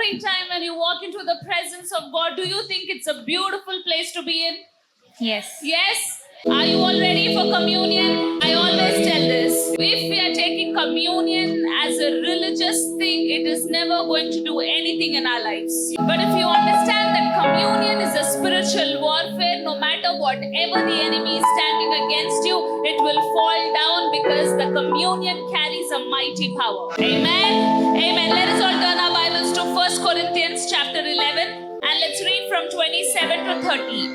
every time when you walk into the presence of God, do you think it's a beautiful place to be in? Yes. Yes? Are you all ready for communion? I always tell this. If we are taking communion as a religious thing, it is never going to do anything in our lives. But if you understand that communion is a spiritual warfare, no matter whatever the enemy is standing against you, it will fall down because the communion carries a mighty power. Amen? Amen. Let us all turn our Bibles to 1 Corinthians chapter 11 and let's read from 27 to 30.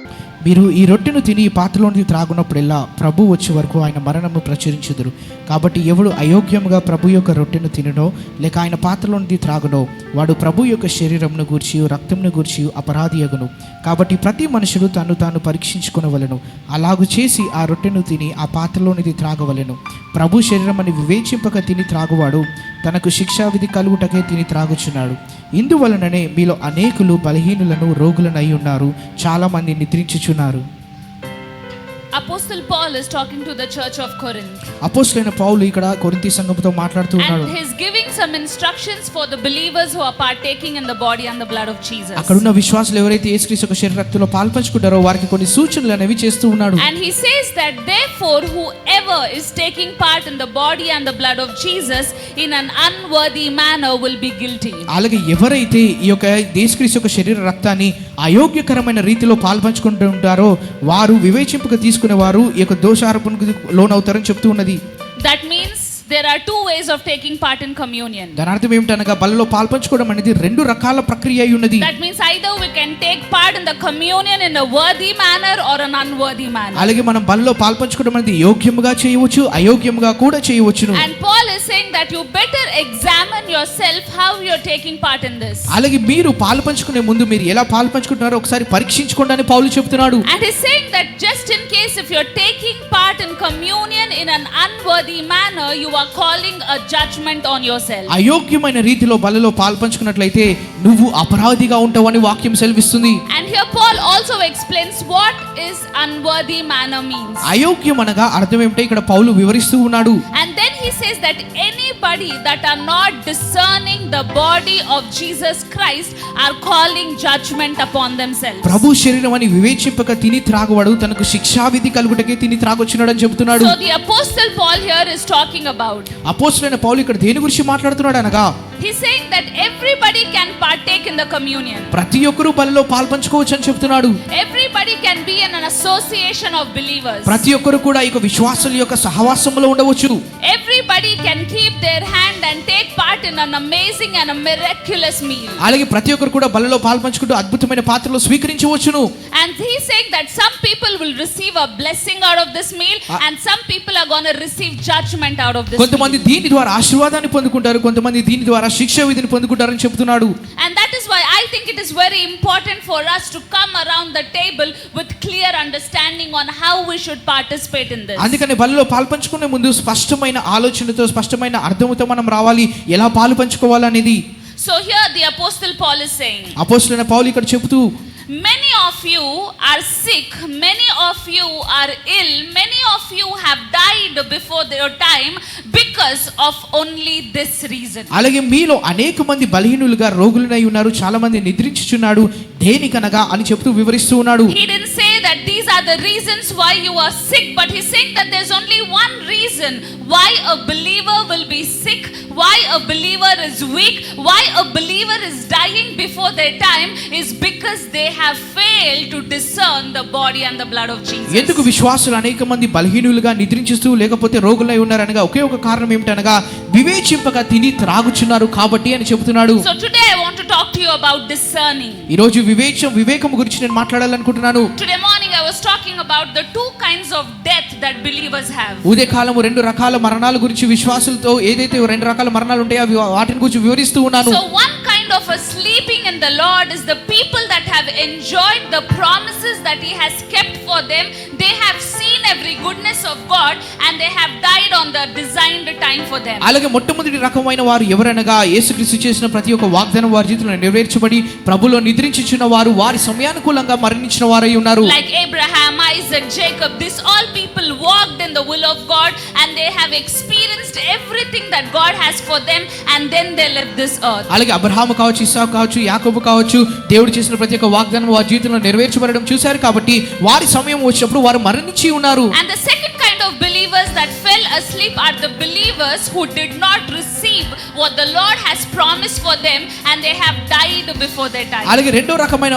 మీరు ఈ రొట్టెను తిని ఈ పాత్రలోనికి త్రాగునప్పుడెల్లా ప్రభు వచ్చే వరకు ఆయన మరణము ప్రచురించుదురు. కాబట్టి ఎవడు అయోగ్యముగా ప్రభు యొక్క రొట్టెను తినునో లేక ఆయన పాత్రలోనిది త్రాగునో వాడు ప్రభు యొక్క శరీరమును గూర్చి రక్తమును గూర్చి అపరాధియగును. కాబట్టి ప్రతి మనుషుడు తను తాను పరీక్షించుకొనవలెను. అలాగు చేసి ఆ రొట్టెను తిని ఆ పాత్రలోనిది త్రాగవలెను. ప్రభు శరీరమని వివేచింపక తిని త్రాగువాడు తనకు శిక్షావిధి కలుగుటకే తిని త్రాగుచున్నాడు. ఇందువలననే మీలో అనేకులు బలహీనులను రోగులనై ఉన్నారు, చాలా మంది నిద్రించుచున్నారు. Apostle Paul is talking to the church of Corinth. అపోస్తలుడైన పౌలు ఇక్కడ కొరింథీ సంఘముతో మాట్లాడుతూ ఉన్నాడు. And he's giving some instructions for the believers who are partaking in the body and the blood of Jesus. అక్కడ ఉన్న విశ్వాసులు ఎవరైతే యేసుక్రీస్తు యొక్క శరీర రక్తంలో పాల్పంచుకుంటారో వారికి కొన్ని సూచనలు అనేవి చేస్తూ ఉన్నాడు. And he says that therefore whoever is taking part in the body and the blood of Jesus in an unworthy manner will be guilty. అలాగే ఎవరైతే ఈ యొక్క యేసుక్రీస్తు యొక్క శరీర రక్తాన్ని అయోగ్యకరమైన రీతిలో పాల్పంచుకుంటూ ఉంటారో వారు వివేచింపక తీసుకునేవారు ఈ యొక్క దోషారోపణకు లోనవుతారని చెప్తూ ఉన్నది. That means there are two ways of taking part in communion. దాని అర్థం ఏమిటనగా బలలో పాల్పంచుకోవడం అనేది రెండు రకాల ప్రక్రియ అయి ఉన్నది. That means either we can take part in the communion in a worthy manner or an unworthy manner. అలాగే మనం బలలో పాల్పంచుకోవడం అనేది యోగ్యముగా చేయవచ్చు, అయోగ్యముగా కూడా చేయవచ్చును. And Paul is saying that you better examine yourself how you are taking part in this. అలాగే మీరు పాల్పంచుకునే ముందు మీరు ఎలా పాల్పంచుకుంటున్నారో ఒకసారి పరీక్షించుకోండి అని పౌలు చెప్తున్నాడు. And he's saying that just in case if you're taking part in communion in an unworthy manner, you are calling a judgment on yourself. అయోగ్యమైన రీతిలో బలలో పాల్పంచుకున్నట్లయితే నువ్వు అపరాధిగా ఉంటావని వాక్యం సెలవిస్తుంది. And here Paul also explains what is unworthy manner means. అయోగ్యం అనగా అర్థం ఏమిటో ఇక్కడ పౌలు వివరిస్తూ ఉన్నాడు. And then he says that anybody that are not discerning the body of Jesus Christ are calling judgment upon themselves. ప్రభు శరీరం అని వివేచింపక తిని త్రాగువాడు తనకు శిక్షావిధి కలుగుటకే తిని త్రాగొచ్చున్నాడు అని చెప్తున్నాడు. So the apostle Paul here is talking about. అపోస్తలుడైన పౌలు ఇక్కడ దేని గురించి మాట్లాడుతున్నాడు అనగా He's saying that everybody can partake in the communion. ప్రతి ఒక్కరూ బలలో పాల్పంచుకోవచ్చు అని చెప్తున్నాడు. Everybody can be in an association of believers. ప్రతి ఒక్కరు కూడా ఈ విశ్వాసుల యొక్క సహవాసంలో ఉండవచ్చు. Everybody can keep their hand and take part in an amazing and a miraculous meal. అలాగే ప్రతి ఒక్కరు కూడా బలలో పాల్పంచుకుంటూ అద్భుతమైన పాత్రలో స్వీకరించవచ్చును. And he's saying that some people will receive a blessing out of this meal and some people are going to receive judgment out of this meal. కొంతమంది దీని ద్వారా ఆశీర్వాదాన్ని పొందుకుంటారు, కొంతమంది దీని ద్వారా శిక్ష విధిని పొందుకుంటారని చెప్తున్నాడు. And that is why I think it is very important for us to come around the table with clear understanding on how we should participate in this. అందుకని బలలో పాల్పంచుకునే ముందు స్పష్టమైన ఆలోచనతో స్పష్టమైన అర్థంతో మనం రావాలి ఎలా పాల్పంచుకోవాలనేది. So here the apostle Paul is saying, అపోస్తలుడైన పౌలు ఇక్కడ చెబుతూ many of you are sick, many of you are ill, many of you have died before their time because of only this reason. అలాగే మీలో అనేక మంది బలహీనులుగా రోగులై ఉన్నారు, చాలా మంది నిద్రించుచున్నాడు దేనికనగా అని చెప్తూ వివరిస్తూ ఉన్నాడు. He didn't say that these are the reasons why you are sick, but he's saying that there's only one reason why a believer will be sick, why a believer is weak, why a believer is dying before their time is because they have failed to discern the body and the blood of Jesus. ఎందుకు విశ్వాసులు అనేక మంది బలహీనులుగా నిద్రించుస్తూ లేకపోతే రోగులై ఉన్నారనగా ఒకే ఒక కారణం ఏమిటనగా వివేచింపక తిని త్రాగుచున్నారు కాబట్టి అని చెప్తున్నాడు. So today I want to talk to you about discerning. ఈ రోజు వివేకం గురించి నేను మాట్లాడాలనుకుంటున్నాను. Today morning I was talking about the two kinds of death that believers have. ఉదయకాలము రెండు రకాల మరణాల గురించి విశ్వాసులతో ఏదైతే రెండు రకాల మరణాలు ఉంటాయో వాటిని గురించి వివరిస్తూ ఉన్నాను. So one kind of a sleeping in the Lord is the people that have enjoyed the promises that he has kept for them. They have seen every goodness of God and they have died on the designed time for them. అలాగే మొట్టమొదటి రకమైన వారు ఎవరనగా యేసుక్రీస్తు చేసిన ప్రతి ఒక్క వాగ్దానం వారి జీవితంలో నెరవేర్చబడి ప్రభులో నిద్రించుచున్న వారు వారి సమయానుకూలంగా మరణించిన వారై ఉన్నారు. Like Abraham, Isaac, Jacob, this all people walked in the will of God and they have experienced everything that God has for them and then they left this earth. అలాగే అబ్రహాము కావచ్చు, ఇస్సాకు కావచ్చు, యాకోబు కావచ్చు, దేవుడు చేసిన ప్రతి ఒక్క వాగ్దానం వారి జీవితంలో నెరవేర్చబడడం చూశారు. కాబట్టి వారి సమయం వచ్చినప్పుడు వారు మరణించి ఉన్నారు. And the second kind of believers that fell asleep are the believers who did not receive what the Lord has promised for them and they have died before their time. అలాగే రెండో రకమైన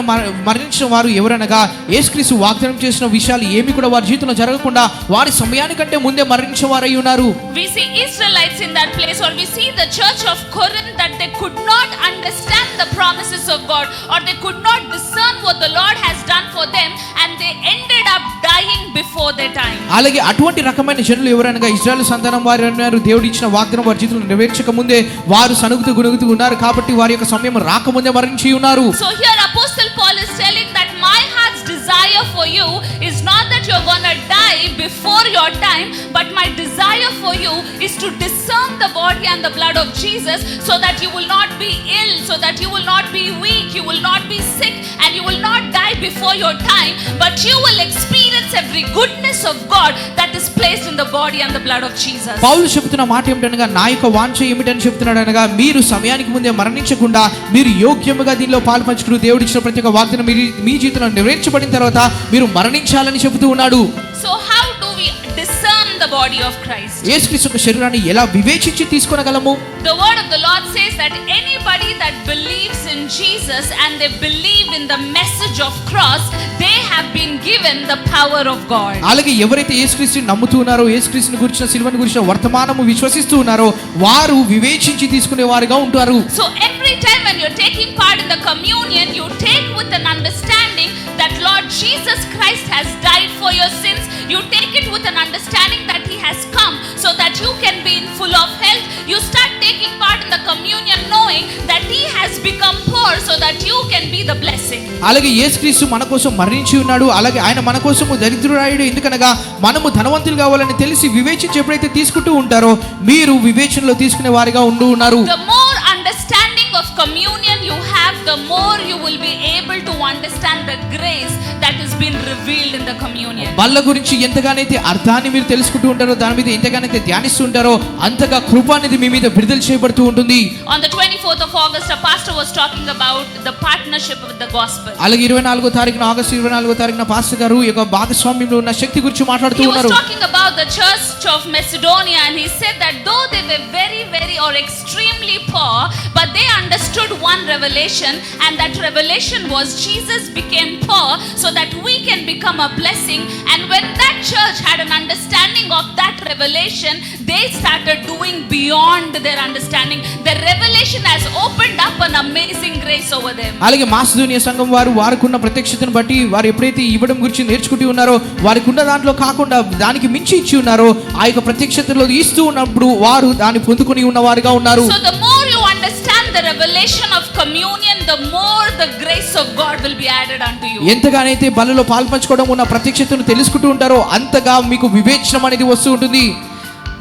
మరణించిన వారు ఎవరనగా యేసుక్రీస్తు వాగ్దానం చేసిన విషయాలు ఏమి కూడా వారి జీవితంలో జరగకుండా వారి సమయానికంటే ముందే మరణించిన వారై ఉన్నారు. We see Israelites in that place, or we see the church of Corinth, that they could not understand the promises of God, or they could not discern what the Lord has done for them, and they ended up dying before their time. అలాగే అటువంటి రకమైన జనులు ఎవరనగా ఇశ్రాయేలు సంతానం వారు అన్నారు. దేవుడు ఇచ్చిన వాగ్దానం వారి జీవితంలో నెరవేర్చక ముందే వారు సనుగుతూ గునుగుతూ ఉన్నారు. కాబట్టి వారి యొక్క సమయం రాకముందే మరణించి ఉన్నారు. So here Apostle Paul is telling that my heart's desire for you is not that you're going to die before your time, but my desire for you is to discern the body and the blood of Jesus, so that you will not be ill, so that you will not be weak, you will not be sick, and you will not die before your time, but you will experience every goodness of God that is placed in the body and the blood of Jesus. పౌలు చెప్తున్న మాట ఏమిటనగా, నా యొక్క వాంఛ ఏమిటని చెప్తున్నాడు అనగా, మీరు సమయానికి ముందే మరణించకుండా మీరు యోగ్యముగా దీనిలో పాల్పంచుకుని దేవుడు ఇచ్చిన ప్రతి ఒక్క వాగ్దానం మీ జీవితంలో నెరవేర్చబడిన తర్వాత మీరు మరణించాలని చెబుతూ ఉన్నాడు. So how do we discern the body of Christ? యేసుక్రీస్తు యొక్క శరీరాన్ని ఎలా వివేచించి తీసుకొనగలము? The word of the Lord says that anybody that believes in Jesus and they believe in the message of cross, they have been given the power of God. అలాగే ఎవరైతే యేసుక్రీస్తుని నమ్ముతూ ఉన్నారో, యేసుక్రీస్తుని గురించిన సిలువను గురించిన వర్తమానము విశ్వసిస్తూ ఉన్నారో వారు వివేచించి తీసుకునే వారుగా ఉంటారు. So every time when you're taking part in the communion, you take with an understanding that Lord Jesus Christ has died for your sins. You take it with an understanding that he has come so that you can be in full of health. You start taking part in the communion knowing that he has become poor so that you can be the blessing. అలాగే యేసుక్రీస్తు మన కోసం మరణించి ఉన్నాడు. అలాగే ఆయన మన కోసము దరిద్రురాయుడు. ఎందుకనగా మనము ధనవంతులు కావాలని తెలిసి వివేచించి ఎప్పుడైతే తీసుకుంటూ ఉంటారో మీరు వివేచనలో తీసుకునే వారిగా ఉన్నారు. The more understanding of communion you have, the more you will be able to understand the grace that has been revealed in the communion. బల్ల గురించి ఎంతగానైతే అర్థాన్ని మీరు తెలుసుకుంటూ ఉంటారో, దాని మీద ఎంతగానైతే ధ్యానిస్తూ ఉంటారో అంతగా కృప అనేది మీ మీద విడుదల చేయబడుతూ ఉంటుంది. On the 24th of August, a pastor was talking about the partnership with the gospel. అలాగే 24వ తారీఖున ఆగస్టు 24వ తారీఖున పాస్టర్ గారు ఈ యొక్క భాగస్వామ్యంలో ఉన్న శక్తి గురించి మాట్లాడుతూ He was ఉన్నారు. talking about the church of Macedonia, and he said that though they were very or extremely poor, but they understood one revelation, and that revelation was Jesus became poor so that we can become a blessing. And when that church had an understanding of that revelation, they started doing beyond their understanding. The revelation has opened up an amazing grace over them. అలాగే మాసిదోనియా సంఘం వారికున్న ప్రత్యక్షతను బట్టి వారు ఎప్పుడైతే ఇవ్వడం గురించి నేర్చుకుంటూ ఉన్నారో, వారికి ఉన్న దాంట్లో కాకుండా దానికి మించి ఇచ్చి ఉన్నారో, ఆ యొక్క ప్రత్యక్షతలో ఇస్తూ ఉన్నప్పుడు వారు దాన్ని పొందుకొని ఉన్నవారుగా ఉన్నారు. So the more you understand the revelation of communion, the more the grace of God will be added unto you. ఎంతగానైతే బలలో పాల్పంచుకోవడం ఉన్న ప్రత్యక్షతను తెలుసుకుంటూ ఉంటారో అంతగా మీకు వివేచనం అనేది వస్తూ ఉంటుంది.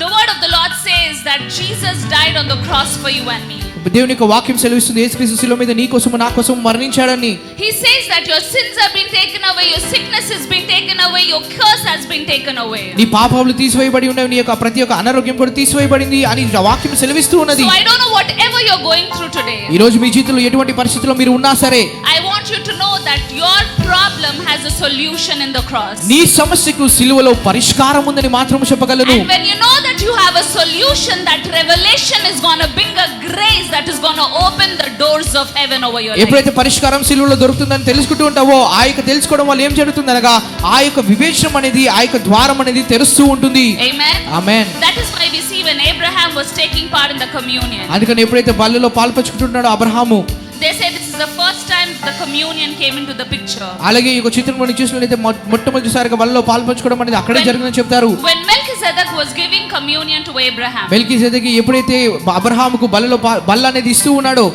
The word of the Lord says that Jesus died on the cross for you and me. దేవుని యొక్క వాక్యం సెలవిస్తుంది, యేసుక్రీస్తు శిలువ మీద నీ కోసం నా కోసం మరణించాడని. He says that your sins have been taken away, your sickness has been taken away, your curse has been taken away. నీ పాపాలు తీసివేయబడి ఉన్నవి, నీ యొక్క ప్రతి ఒక్క అనారోగ్యం కూడా తీసివేయబడింది అని వాక్యం సెలవిస్తూ ఉన్నది. So I don't know whatever you're going through today. ఈ రోజు మీ జీవితంలో ఎటువంటి పరిస్థితుల్లో మీరు ఉన్నా సరే, I want you to know that your problem has a solution in the cross. నీ సమస్యకు సిలువలో పరిష్కారం ఉందని మాత్రం చెప్పగలను. And when you know that you have a solution, that revelation is going to bring a grace that is going to open the doors of heaven over your life. ఎప్పుడైతే పరిష్కారం సిలువలో దొరుకుతుందని తెలుసుకుంటూ ఉంటావో, ఆ యొక్క తెలుసుకోవడం వల్ల ఏం జరుగుతుంది అనగా ఆ యొక్క వివేచనం అనేది, ఆ యొక్క ద్వారం అనేది తెరుస్తూ ఉంటుంది. Amen. Amen. That is why we see when Abraham was taking part in the communion. అందుకని ఎప్పుడైతే బల్లలో పాల్పంచుకుంటున్నాడో Abraham, They say this is the first time the communion came into the picture. అలాగే ఈ చిత్రంలో చూసినట్లయితే మొట్టమొదటిసారిగా బల్లలో పాల్పంచుకోవడం అనేది అక్కడే జరిగిందని చెప్తారు. When Melchizedek was giving communion to Abraham, మెల్కీసెదెకు ఎప్పుడైతే అబ్రహాముకు బల్ల అనేది ఇస్తూ ఉన్నాడో,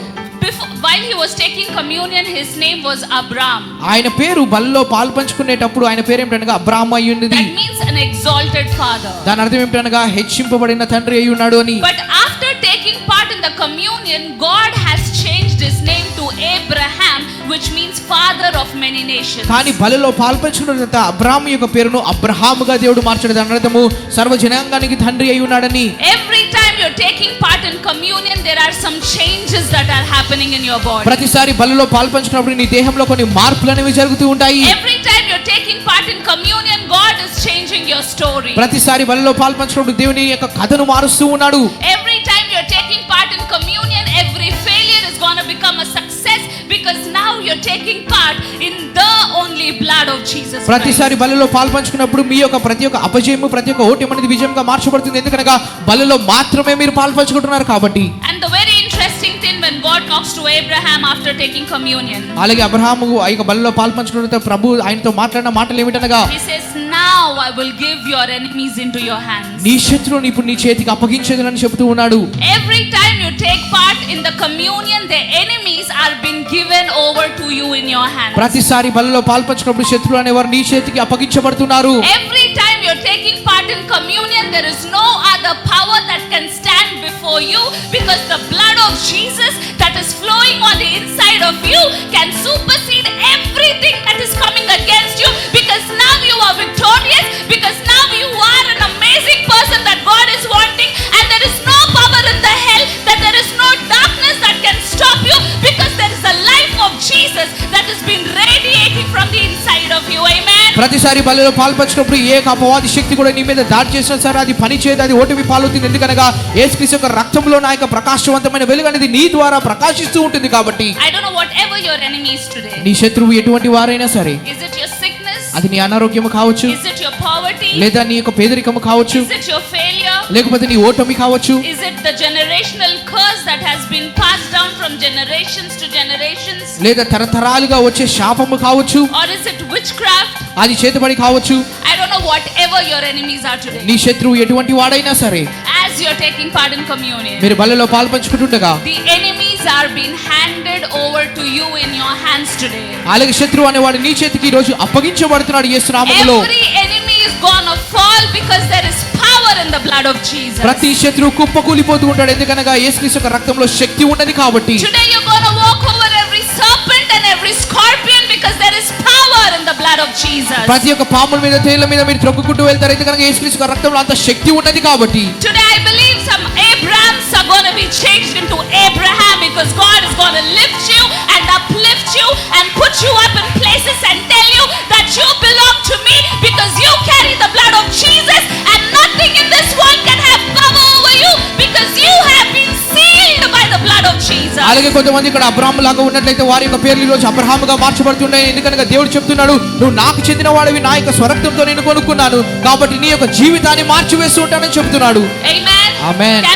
while he was taking communion, his name was Abram. ఆయన పేరు బల్లలో పాల్పంచుకునేటప్పుడు ఆయన పేరు ఏమిటనగా అబ్రాహాము అయి ఉన్నది. That means an exalted father. దాని అర్థం ఏమిటనగా హెచ్చింపబడిన తండ్రి అయి ఉన్నాడు అని. But after taking part in the communion, God has changed his name to Abraham, which means father of many nations. కానీ బలిలో పాల్పంచుకున్న తర్వాత అబ్రాహాము యొక్క పేరును అబ్రహాముగా దేవుడు మార్చాడు. దాని అర్థము సర్వ జనాంగానికి తండ్రి అయి ఉన్నాడని. Every time you're taking part in in communion, there are some changes that are happening in your body. ప్రతిసారి బలిలో పాల్పంచుకున్నప్పుడు నీ దేహంలో కొన్ని మార్పులు అనేవి జరుగుతూ ఉంటాయి. Every time you're taking part in communion, God is changing your story. ప్రతిసారి బలిలో పాల్పంచుకున్నప్పుడు దేవుని యొక్క కథను మారుస్తూ ఉన్నాడు. Every time you're taking part in communion, every failure is going to become a success because now you're taking part in the only blood of Jesus Christ. ప్రతిసారి బలిలో పాల్పంచుకున్నప్పుడు మీ యొక్క ప్రతి ఒక్క అపజయము ప్రతి ఒక్క ఓటమి అనేది విజయంగా మార్చబడుతుంది. ఎందుకనగా బలిలో మాత్రమే మీరు పాల్పంచుకుంటున్నారు కాబట్టి. And the very interesting thing when God talks to Abraham after taking communion, అలాగే అబ్రహాము ఆ యొక్క బలిలో పాల్పంచుకున్న తర్వాత ప్రభు ఆయనతో మాట్లాడిన మాటలు ఏమిటనగా, he says, now I will give your enemies into your hands. నీ శత్రువుని ఇప్పుడు నీ చేతికి అప్పగించేదనని చెబుతూ ఉన్నాడు. Every time you take part in the communion, the enemies are being given over to you in your hands. ప్రతిసారి బలిలో పాల్పంచుకున్నప్పుడు శత్రువులు అనేవారు నీ చేతికి అప్పగించబడుతున్నారు. Every time you're taking part in communion, there is no other power that can stand before you because the blood of Jesus that is flowing on the inside of you can supersede everything that is coming against you, because now you are victorious, because now you are an amazing person that God is wanting, and there is no power in the hell, that there is no darkness that can stop you, because there is a life of Jesus that has been radiating from the inside of you. Amen. ప్రతిసారి బలిలో పాల్పంచినప్పుడు ఏ అపవాది శక్తి కూడా నీ మీద దాడి చేసినా సరే అది పని చేయదు, అది ఓటమి పాలవుతుంది. ఎందుకనగా యేసుక్రీస్తు యొక్క రక్తంలో నా యొక్క ప్రకాశవంతమైన వెలుగు అనేది నీ ద్వారా ప్రకాశిస్తూ ఉంటుంది కాబట్టి. I don't know whatever your enemy is today. నీ శత్రువు ఎటువంటి వారైనా సరే, Is it your sickness? అది నీ అనారోగ్యము కావచ్చు, Is it your poverty? లేదా నీ యొక్క పేదరికము కావచ్చు, Is it your failure? లేకపోతే నీ ఓటమి కావచ్చు, Is it the generational curse that has been passed down from generations to generations? లేదా తరతరాలుగా వచ్చే శాపము కావచ్చు, Or is it witchcraft? అది చేతబడి కావచ్చు. I don't know whatever your enemies are today. నీ శత్రువు ఎటువంటి వాడైనా సరే, As you're taking part in communion, మీరు బలిలో పాల్పంచుకుంటుండగా the enemies are being handed over to you in your hands today. అలాగే శత్రువు అనేవాడు నీ చేతికి ఈ రోజు అప్పగించబడుతున్నాడు యేసు నామములో. Every enemy is gonna fall because there is power in the blood of Jesus. ప్రతి శత్రువు కుప్పకూలిపోతూ ఉంటాడు, ఎందుకనగా యేసుక్రీస్తు యొక్క రక్తంలో శక్తి ఉన్నది కాబట్టి. Today you're gonna walk over every serpent and every scorpion because there is power in the blood of Jesus. ప్రతి ఒక్క పాముల మీద తేళ్ల మీద మీరు త్రొక్కుకుంటూ వెళ్తారు, ఎందుకనగా యేసుక్రీస్తు యొక్క రక్తంలో అంత శక్తి ఉన్నది కాబట్టి. Today I believe some Abrahams are going to be changed into Abraham because God is going to lift you and uplift you and put you up in places and tell you that you belong to me because you carry the blood of Jesus, and nothing in this world can have power over you because you have been sealed by the blood of Jesus. అలాగే కొంతమంది ఇక్కడ అబ్రాహాము లాగా ఉన్నట్లయితే వారి యొక్క పేర్లు ఈ రోజు అబ్రహాముగా మార్చబడుతున్నాయి. ఎందుకనగా దేవుడు చెప్తున్నాడు, నువ్వు నాకు చెందిన వాడివి, నా యొక్క స్వరక్తంతో నేను కొనుక్కున్నాను కాబట్టి నీ యొక్క జీవితాన్ని మార్చివేస్తూ ఉంటానని చెప్తున్నాడు. Amen. ఆమేన్.